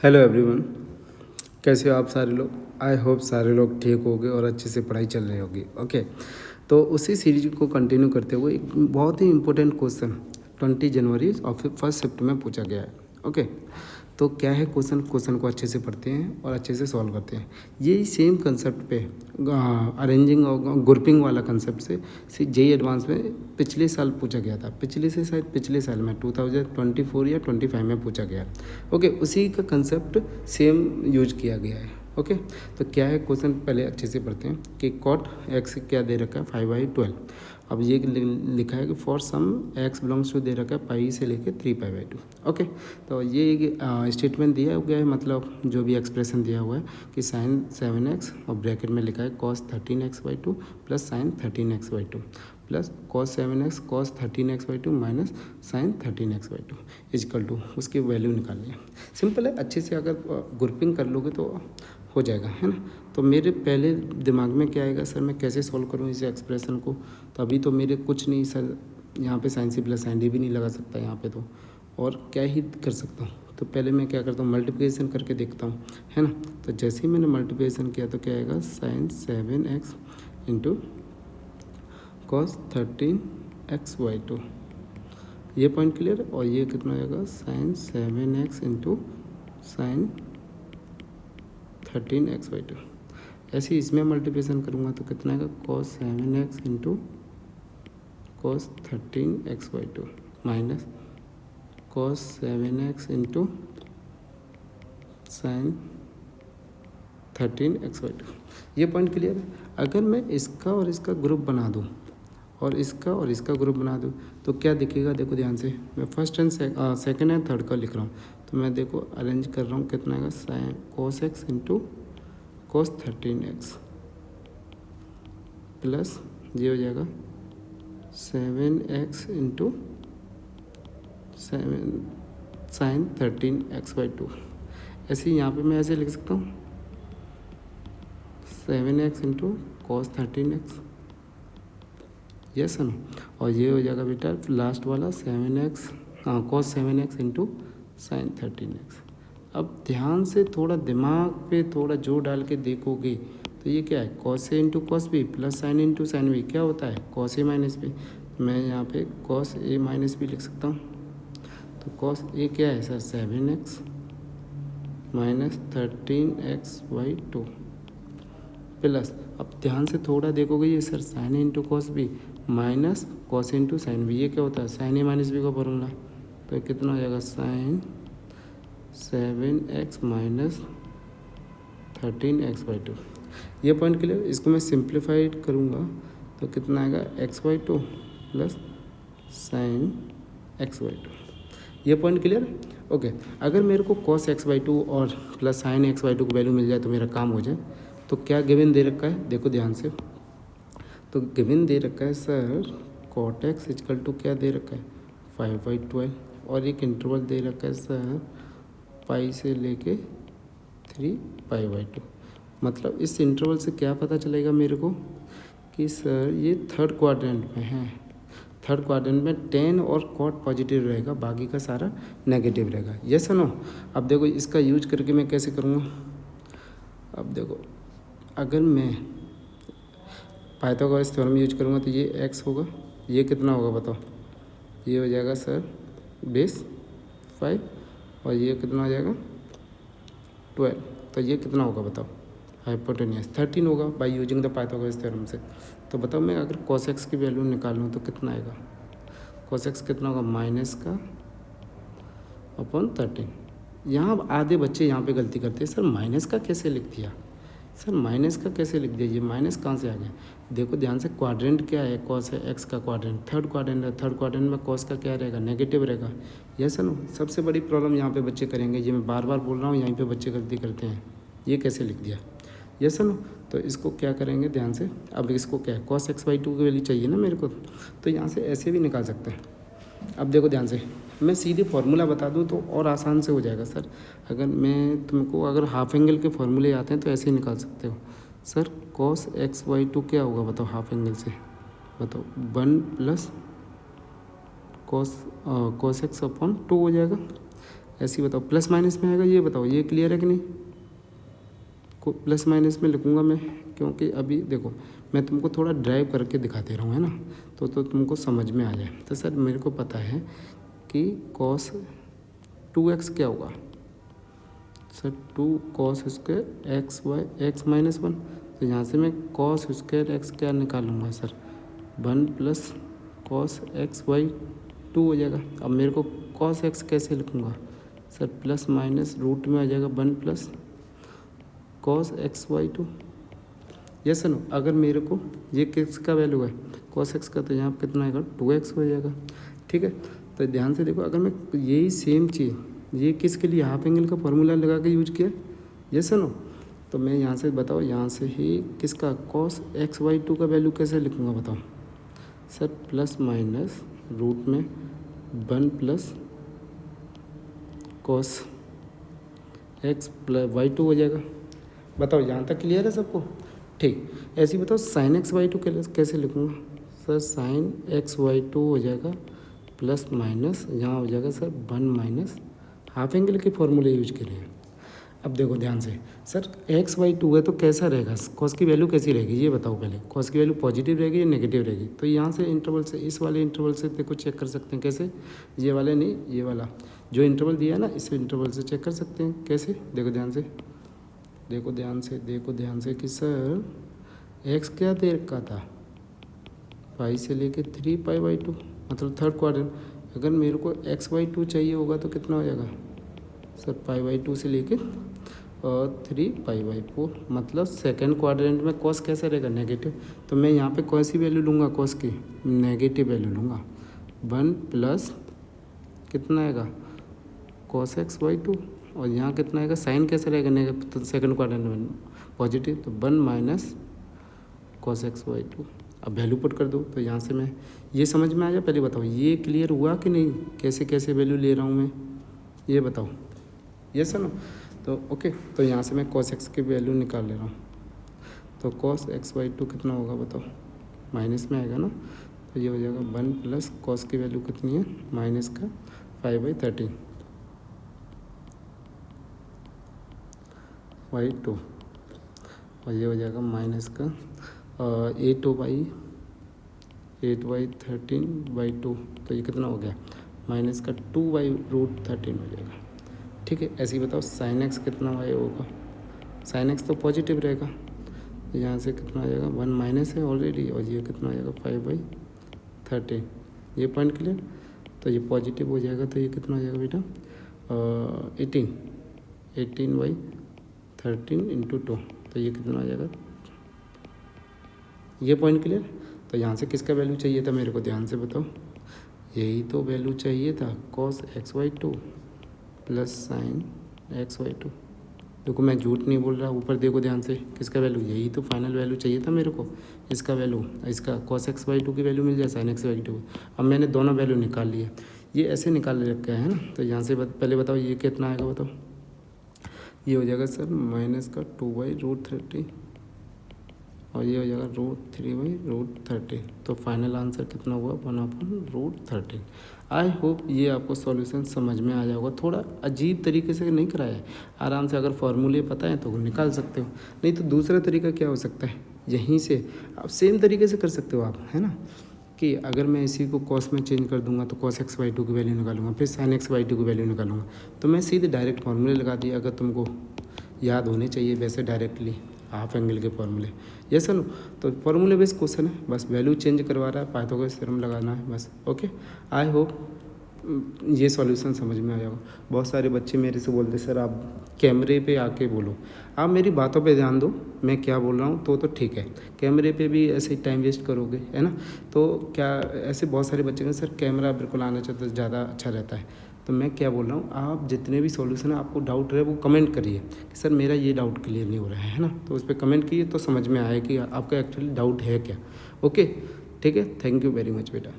Hello everyone, कैसे हो आप सारे लोग। आई होप सारे लोग ठीक होंगे और अच्छे से पढ़ाई चल रही होगी। ओके, तो उसी सीरीज को कंटिन्यू करते हुए एक बहुत ही इम्पोर्टेंट क्वेश्चन 20 जनवरी और फिर 1 सिफ्ट में पूछा गया है। ओके, तो क्या है क्वेश्चन को अच्छे से पढ़ते हैं और अच्छे से सॉल्व करते हैं। यही सेम कंसेप्ट पे अरेंजिंग और ग्रुपिंग वाला कंसेप्ट से जेई एडवांस में पिछले साल पूछा गया था। पिछले साल में 2024 या 25 में पूछा गया। ओके, उसी का कंसेप्ट सेम यूज किया गया है। ओके, तो क्या है क्वेश्चन पहले अच्छे से पढ़ते हैं कि कॉट एक्स क्या दे रखा है 5/12। अब ये लिखा है कि for some x belongs to दे रखा है पाई से लेके 3π/2। ओके, तो ये स्टेटमेंट दिया गया है, मतलब जो भी एक्सप्रेशन दिया हुआ है कि साइन 7x और ब्रैकेट में लिखा है cos 13x/2 plus sine 13x/2 plus cos 7x cos 13x/2 minus sine 13x/2 is equal to उसकी वैल्यू निकालनी है। सिंपल है, अच्छे से अगर ग्रुपिंग कर लोगे तो हो जाएगा, है ना। तो मेरे पहले दिमाग में क्या आएगा, सर मैं कैसे सॉल्व करूँ इस एक्सप्रेशन को। तो अभी तो मेरे कुछ नहीं सर, यहाँ पे sine C plus sine D भी नहीं लगा सकता यहाँ पे, तो और क्या ही कर सकता हूँ। तो पहले मैं क्या करता हूँ, मल्टीप्लिकेशन करके देखता हूँ, है ना। तो जैसे ही मैंने मल्टीप्लिकेशन किया तो क्या आएगा, sign 7x into cos 13x/2। ये पॉइंट क्लियर है। और ये कितना आएगा, sign 7x into sine 13x/2। ऐसे ही इसमें मल्टीप्लिकेशन करूँगा तो कितना आएगा, cos 7x into cos 13x/2 minus cos 7x into sine 13x/2। ये पॉइंट क्लियर है। अगर मैं इसका और इसका ग्रुप बना दूँ और इसका ग्रुप बना दूँ तो क्या दिखेगा, देखो ध्यान से। मैं first and second and third का लिख रहा हूँ, तो मैं देखो अरेंज कर रहा हूँ, कितना आएगा, sine cos x into cos 13x plus ये हो जाएगा 7x इंटू साइन 13x/2। ऐसे ही यहाँ पे मैं ऐसे लिख सकता हूँ 7x into cos 13x, yes है ना। और ये हो जाएगा बेटा लास्ट वाला 7x cos 7x into sine 13x। अब ध्यान से थोड़ा दिमाग पे थोड़ा जोर डाल के देखोगे तो ये क्या है, cos A into cos B plus sine into sine B क्या होता है, कॉस ए माइनस बी। मैं यहाँ पे कॉस ए माइनस बी लिख सकता हूँ। तो कॉस ए क्या है sir, 7x minus 13x/2 plus, अब ध्यान से थोड़ा देखोगे ये sir sine into cos B minus cos into sine B, ये क्या होता है, साइन ए माइनस बी का फॉर्मूला। तो कितना हो जाएगा, साइन 7x माइनस 13x/2। ये पॉइंट क्लियर। इसको मैं सिंप्लीफाइड करूँगा तो कितना आएगा, x/2 प्लस साइन x/2। ये पॉइंट क्लियर। ओके, अगर मेरे को cos x/2 और प्लस साइन x/2 की वैल्यू मिल जाए तो मेरा काम हो जाए। तो क्या गिवन दे रखा है, देखो ध्यान से। तो गिवन दे रखा है sir cot x is equal to क्या दे रखा है, 5/12 और एक इंटरवल दे रखा है सर पाई से लेके 3π/2। मतलब इस इंटरवल से क्या पता चलेगा मेरे को कि सर ये थर्ड क्वाड्रेंट में है। थर्ड क्वाड्रेंट में 10 और कॉट पॉजिटिव रहेगा, बाकी का सारा नेगेटिव रहेगा, यस नो। अब देखो इसका यूज करके मैं कैसे करूँगा। अब देखो अगर मैं पाइथागोरस थ्योरम यूज करूँगा तो ये x होगा, ये कितना होगा बताओ, ये हो जाएगा सर बेस 5 और ये कितना हो जाएगा 12। तो ये कितना होगा बताओ, हाइपोटेनियस 13 होगा by using the Pythagoras theorem से। तो बताओ मैं अगर cos x की वैल्यू निकालूँ तो कितना आएगा, cos x कितना होगा, माइनस का अपॉन 13। यहाँ आधे बच्चे यहाँ पे गलती करते हैं, सर माइनस का कैसे लिख दिया, सर माइनस का कैसे लिख दिया, ये माइनस कहाँ से आ गया। देखो ध्यान से, क्वाड्रेंट क्या है, कॉस है, एक्स का क्वाड्रेंट थर्ड क्वाड्रेंट है। थर्ड क्वाड्रेंट में कॉस का क्या रहेगा, नेगेटिव रहेगा, यस नो। सबसे बड़ी प्रॉब्लम यहाँ पे बच्चे करेंगे, ये मैं बार बार बोल रहा हूँ, यहीं पे बच्चे गलती करते हैं, ये कैसे लिख दिया, यस नो। तो इसको क्या करेंगे ध्यान से, अब इसको क्या है, cos x/2 की वैल्यू चाहिए ना मेरे को, तो यहाँ से ऐसे भी निकाल सकते हैं। अब देखो ध्यान से, मैं सीधे फार्मूला बता दूं तो और आसान से हो जाएगा सर। अगर मैं तुमको अगर हाफ एंगल के फार्मूले आते हैं तो ऐसे ही निकाल सकते हो सर। cos x/2 क्या होगा बताओ, हाफ एंगल से बताओ, 1 प्लस cos x/2 हो जाएगा। ऐसे ही बताओ प्लस माइनस में आएगा, ये बताओ ये क्लियर है कि नहीं? को प्लस माइनस में लिखूँगा मैं, क्योंकि अभी देखो मैं तुमको थोड़ा ड्राइव करके दिखा दे रहा हूँ, है ना, तो तुमको समझ में आ जाए। तो सर मेरे को पता है कि cos 2x क्या होगा sir, 2 cos square X by X minus 1, तो यहाँ से मैं cos स्क्वायर एक्स क्या निकालूंगा sir, 1 plus cos X by 2 हो जाएगा। अब मेरे को cos x कैसे लिखूँगा सर, प्लस माइनस रूट में आ जाएगा 1 plus cos X by 2। Yes no, अगर मेरे को ये किसका वैल्यू है cos x का, तो यहाँ पर कितना आएगा 2x हो जाएगा। ठीक है, तो ध्यान से देखो, अगर मैं यही सेम चीज़ ये किसके लिए हाफ एंगल का फॉर्मूला लगा के यूज किया, यस नो, तो मैं यहाँ से बताओ, यहाँ से ही किसका cos एक्स वाई 2 का वैल्यू कैसे लिखूँगा बताओ सर, प्लस माइनस रूट में 1 plus cos X plus by 2 हो जाएगा। बताओ यहाँ तक क्लियर है सबको? ठीक, ऐसे ही बताओ साइन एक्स वाई 2 कैसे लिखूँगा सर, साइन एक्स वाई 2 हो जाएगा प्लस माइनस, यहाँ हो जाएगा सर 1 माइनस हाफ एंगल के फॉर्मूले यूज करें। अब देखो ध्यान से, सर एक्स वाई 2 है तो कैसा रहेगा, कॉस की वैल्यू कैसी रहेगी ये बताओ पहले, कॉस की वैल्यू पॉजिटिव रहेगी या नेगेटिव रहेगी? तो यहाँ से इंटरवल से, इस वाले इंटरवल से देखो चेक कर सकते हैं। कैसे? ये वाले नहीं, ये वाला जो इंटरवल दिया है ना, इस इंटरवल से चेक कर सकते हैं। कैसे? देखो ध्यान से, देखो ध्यान से, देखो ध्यान से कि सर एक्स क्या दे रखा था, पाई से लेके 3 पाई बाई 2, मतलब थर्ड क्वाड्रेंट। अगर मेरे को एक्स वाई 2 चाहिए होगा तो कितना हो जाएगा सर, पाई बाई 2 से लेके और 3 पाई बाई 4, मतलब सेकंड क्वाड्रेंट में कॉस कैसा रहेगा, नेगेटिव। तो मैं यहाँ पे कौन सी वैल्यू लूँगा कॉस की, नेगेटिव वैल्यू लूँगा। 1 प्लस कितना आएगा कॉस एक्स वाई 2, और यहाँ कितना आएगा, साइन कैसा रहेगा, नेगेटिव, तो सेकंड क्वाड्रेंट में पॉजिटिव, तो 1 माइनस कॉस एक्स वाई 2। अब वैल्यू पुट कर दो, तो यहाँ से मैं ये समझ में आ जाए। पहले बताओ ये क्लियर हुआ कि नहीं, कैसे कैसे वैल्यू ले रहा हूँ मैं, ये बताओ। ये सुनो, तो ओके, तो यहाँ से मैं cos x की वैल्यू निकाल ले रहा हूँ। तो cos एक्स वाई 2 कितना होगा बताओ, माइनस में आएगा ना, तो ये हो जाएगा 1 प्लस cos की वैल्यू कितनी है, माइनस का 5/13 वाई 2, और ये हो जाएगा माइनस का 8/13/2, तो ये कितना हो गया, माइनस का 2/√13 हो जाएगा। ठीक है, ऐसे ही बताओ साइन एक्स कितना वाई होगा, साइन एक्स तो पॉजिटिव रहेगा, तो यहाँ से कितना आ जाएगा, 1 माइनस है ऑलरेडी, और ये कितना आ जाएगा 5/13। ये पॉइंट क्लियर, तो ये पॉजिटिव हो जाएगा, तो ये कितना हो जाएगा बेटा 18/13 इंटू 2, तो ये कितना आ जाएगा, ये पॉइंट क्लियर। तो यहाँ से किसका वैल्यू चाहिए था मेरे को, ध्यान से बताओ, यही तो वैल्यू चाहिए था cos X by 2 plus sine X by 2। देखो मैं झूठ नहीं बोल रहा, ऊपर देखो ध्यान से, किसका वैल्यू, यही तो फाइनल वैल्यू चाहिए था मेरे को, इसका वैल्यू, इसका cos एक्स वाई 2 की वैल्यू मिल जाए, साइन एक्स वाई 2। अब मैंने दोनों वैल्यू निकाल लिए, ये ऐसे निकाल रखा है ना। तो यहाँ से पहले बताओ ये कितना आएगा बताओ, ये हो जाएगा सर माइनस का 2/√13, और ये हो जाएगा √3/√13। तो फाइनल आंसर कितना हुआ, 1/√13। आई होप ये आपको सॉल्यूशन समझ में आ जाएगा। थोड़ा अजीब तरीके से नहीं कराया है, आराम से अगर फॉर्मूले पता है तो निकाल सकते हो, नहीं तो दूसरा तरीका क्या हो सकता है, यहीं से आप सेम तरीके से कर सकते हो आप, है ना, कि अगर मैं इसी को कॉस में चेंज कर दूंगा तो cos एक्स वाई 2 की वैल्यू निकालूंगा, फिर sin एक्स वाई 2 की वैल्यू निकालूंगा, तो मैं सीधे डायरेक्ट फार्मूले लगा दिए। अगर तुमको याद होने चाहिए वैसे डायरेक्टली हाफ एंगल के फॉर्मूले, ये सुनो, तो फॉर्मूले बेस्ड क्वेश्चन है, बस वैल्यू चेंज करवा रहा है, पाइथागोरस थ्योरम लगाना है बस। ओके, आई होप ये सॉल्यूशन समझ में आ जाएगा। बहुत सारे बच्चे मेरे से बोलते सर आप कैमरे पे आके बोलो, आप मेरी बातों पे ध्यान दो, मैं क्या बोल रहा हूँ तो ठीक है, कैमरे पे भी ऐसे ही टाइम वेस्ट करोगे, है ना। तो क्या ऐसे बहुत सारे बच्चे कहते सर कैमरा बिल्कुल आना चाहिए तो ज़्यादा अच्छा रहता है। तो मैं क्या बोल रहा हूँ, आप जितने भी सॉल्यूशन है आपको डाउट रहे वो कमेंट करिए कि सर मेरा ये डाउट क्लियर नहीं हो रहा है ना, तो उस पर कमेंट कीजिए तो समझ में आए कि आपका एक्चुअली डाउट है क्या। ओके, ठीक है, थैंक यू वेरी मच बेटा।